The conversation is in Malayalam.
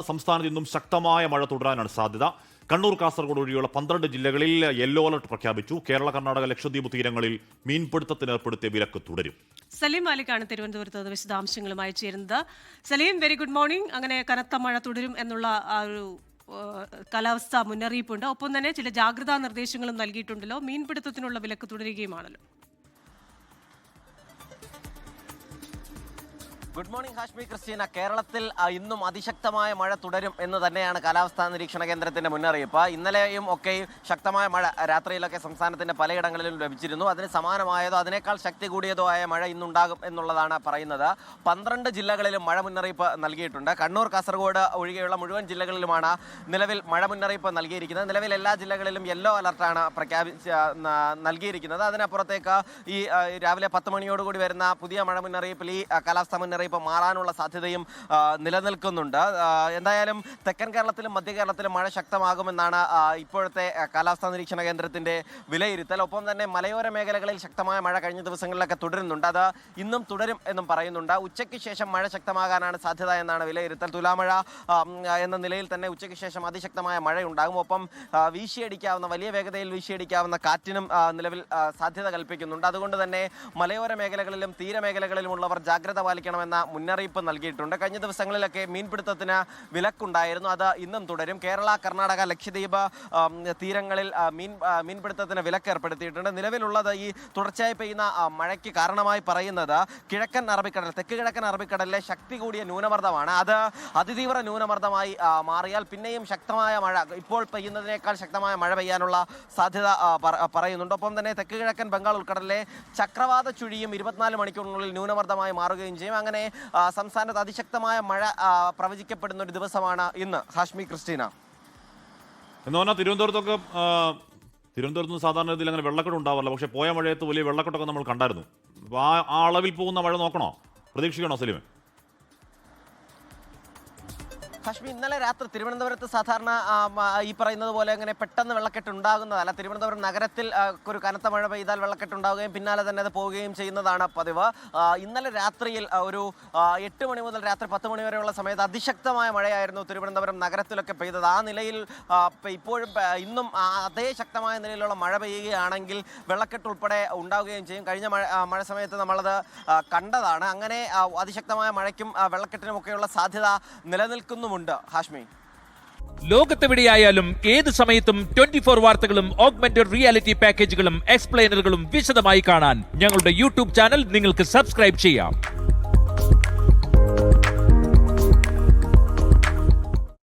സംസ്ഥാനത്ത് ഇന്നും ശക്തമായ മഴ തുടരാനാണ് സാധ്യത. കണ്ണൂർ, കാസർഗോഡ് ഒഴികെയുള്ള 12 ജില്ലകളിൽ യെല്ലോ അലർട്ട് പ്രഖ്യാപിച്ചു. കേരള, കർണാടക, ലക്ഷദ്വീപ് തീരങ്ങളിൽ മീൻപിടുത്തത്തിന് ഏർപ്പെടുത്തിയ വിലക്ക് തുടരും. സലീം മാലിക്കാണ് തിരുവനന്തപുരത്ത് വിശദാംശങ്ങളുമായി ചേരുന്നത്. Saleem, very good morning. അങ്ങനെ കനത്ത മഴ തുടരും എന്നുള്ള ഒരു കാലാവസ്ഥാ മുന്നറിയിപ്പുണ്ട്. ഒപ്പം തന്നെ ചില ജാഗ്രതാ നിർദ്ദേശങ്ങളും നൽകിയിട്ടുണ്ടല്ലോ. മീൻപിടുത്തത്തിനുള്ള വിലക്ക് തുടരുകയുമാണല്ലോ. Good morning Hashmi Christina. കേരളത്തിൽ ഇന്നും അതിശക്തമായ മഴ തുടരും എന്ന് തന്നെയാണ് കാലാവസ്ഥാ നിരീക്ഷണ കേന്ദ്രത്തിന്റെ മുന്നറിയിപ്പ്. ഇന്നലെയും ഒക്കെയും ശക്തമായ മഴ രാത്രിയിലൊക്കെ സംസ്ഥാനത്തിന്റെ പലയിടങ്ങളിലും ലഭിച്ചിരുന്നു. അതിന് സമാനമായതോ അതിനേക്കാൾ ശക്തി കൂടിയതോ ആയ മഴ ഇന്നുണ്ടാകും എന്നുള്ളതാണ് പറയുന്നത്. 12 ജില്ലകളിലും മഴ മുന്നറിയിപ്പ് നൽകിയിട്ടുണ്ട്. കണ്ണൂർ, കാസർഗോഡ് ഒഴികെയുള്ള മുഴുവൻ ജില്ലകളിലുമാണ് നിലവിൽ മഴ മുന്നറിയിപ്പ് നൽകിയിരിക്കുന്നത്. നിലവിൽ എല്ലാ ജില്ലകളിലും യെല്ലോ അലർട്ടാണ് നൽകിയിരിക്കുന്നത്. അതിനപ്പുറത്തേക്ക് ഈ രാവിലെ 10 മണിയോടുകൂടി വരുന്ന പുതിയ മഴ മുന്നറിയിപ്പിൽ ഈ കാലാവസ്ഥാ മുന്നറിയിപ്പ് മാറാനുള്ള സാധ്യതയും നിലനിൽക്കുന്നുണ്ട്. എന്തായാലും തെക്കൻ കേരളത്തിലും മധ്യ കേരളത്തിലും മഴ ശക്തമാകുമെന്നാണ് ഇപ്പോഴത്തെ കാലാവസ്ഥാ നിരീക്ഷണ കേന്ദ്രത്തിന്റെ വിലയിരുത്തൽ. ഒപ്പം തന്നെ മലയോര മേഖലകളിൽ ശക്തമായ മഴ കഴിഞ്ഞ ദിവസങ്ങളിലൊക്കെ തുടരുന്നുണ്ട്. അത് ഇന്നും തുടരും എന്നും പറയുന്നുണ്ട്. ഉച്ചയ്ക്ക് ശേഷം മഴ ശക്തമാകാനാണ് സാധ്യത എന്നാണ് വിലയിരുത്തൽ. തുലാമഴ എന്ന നിലയിൽ തന്നെ ഉച്ചയ്ക്ക് ശേഷം അതിശക്തമായ മഴയുണ്ടാകും. ഒപ്പം വലിയ വേഗതയിൽ വീശിയടിക്കാവുന്ന കാറ്റിനും നിലവിൽ സാധ്യത കൽപ്പിക്കുന്നുണ്ട്. അതുകൊണ്ട് തന്നെ മലയോര മേഖലകളിലും തീരമേഖലകളിലുമുള്ളവർ ജാഗ്രത പാലിക്കണമെന്ന മുന്നറിയിപ്പ് നൽകിയിട്ടുണ്ട്. കഴിഞ്ഞ ദിവസങ്ങളിലൊക്കെ മീൻപിടുത്തത്തിന് വിലക്കുണ്ടായിരുന്നു. അത് ഇന്നും തുടരും. കേരള, കർണാടക, ലക്ഷദ്വീപ് തീരങ്ങളിൽ മീൻപിടുത്തത്തിന് വിലക്ക് ഏർപ്പെടുത്തിയിട്ടുണ്ട്. നിലവിലുള്ളത് ഈ തുടർച്ചയായി പെയ്യുന്ന മഴയ്ക്ക് കാരണമായി പറയുന്നത് തെക്ക് കിഴക്കൻ അറബിക്കടലിലെ ശക്തി കൂടിയ ന്യൂനമർദ്ദമാണ്. അത് അതിതീവ്ര ന്യൂനമർദ്ദമായി മാറിയാൽ പിന്നെയും ശക്തമായ മഴ, ഇപ്പോൾ പെയ്യുന്നതിനേക്കാൾ ശക്തമായ മഴ പെയ്യാനുള്ള സാധ്യത പറയുന്നുണ്ട്. ഒപ്പം തന്നെ തെക്ക് കിഴക്കൻ ബംഗാൾ ഉൾക്കടലിലെ ചക്രവാത ചുഴിയും 24 മണിക്കൂറിനുള്ളിൽ ന്യൂനമർദ്ദമായി മാറുകയും ചെയ്യും. അങ്ങനെ സംസ്ഥാനത്ത് അതിശക്തമായ മഴ പ്രവചിക്കപ്പെടുന്ന ഒരു ദിവസമാണ് ഇന്ന്. ഹാഷ്മി ക്രിസ്റ്റീന. എന്ന് പറഞ്ഞാൽ തിരുവനന്തപുരത്ത് സാധാരണ രീതിയിൽ അങ്ങനെ വെള്ളക്കെട്ട് ഉണ്ടാവാറില്ല. പക്ഷേ പോയ മഴയത്ത് വലിയ വെള്ളക്കെട്ടൊക്കെ നമ്മൾ കണ്ടായിരുന്നു. അപ്പോൾ ആ അളവിൽ പോകുന്ന മഴ നോക്കണോ, പ്രതീക്ഷിക്കണോ സലീമേ? ഹാഷ്മി, ഇന്നലെ രാത്രി തിരുവനന്തപുരത്ത് സാധാരണ ഈ പറയുന്നത് പോലെ അങ്ങനെ പെട്ടെന്ന് വെള്ളക്കെട്ട് ഉണ്ടാകുന്നതല്ല. തിരുവനന്തപുരം നഗരത്തിൽ ഒരു കനത്ത മഴ പെയ്താൽ വെള്ളക്കെട്ട് ഉണ്ടാവുകയും പിന്നാലെ തന്നെ അത് പോവുകയും ചെയ്യുന്നതാണ് പതിവ്. ഇന്നലെ രാത്രിയിൽ ഒരു 8 മണി മുതൽ രാത്രി 10 മണി വരെയുള്ള സമയത്ത് അതിശക്തമായ മഴയായിരുന്നു തിരുവനന്തപുരം നഗരത്തിലൊക്കെ പെയ്തത്. ആ നിലയിൽ ഇപ്പോഴും ഇന്നും അതേ ശക്തമായ നിലയിലുള്ള മഴ പെയ്യുകയാണെങ്കിൽ വെള്ളക്കെട്ട് ഉൾപ്പെടെ ഉണ്ടാവുകയും ചെയ്യും. കഴിഞ്ഞ മഴ സമയത്ത് നമ്മളത് കണ്ടതാണ്. അങ്ങനെ അതിശക്തമായ മഴയ്ക്കും വെള്ളക്കെട്ടിനുമൊക്കെയുള്ള സാധ്യത നിലനിൽക്കുന്നുമുണ്ട്. ഹാഷ്മി, ലോകത്തെവിടെയായാലും ഏത് സമയത്തും 24 വാർത്തകളും ഓഗ്മെന്റഡ് റിയാലിറ്റി പാക്കേജുകളും എക്സ്പ്ലെയിനറുകളും വിശദമായി കാണാൻ ഞങ്ങളുടെ യൂട്യൂബ് ചാനൽ നിങ്ങൾക്ക് സബ്സ്ക്രൈബ് ചെയ്യാം.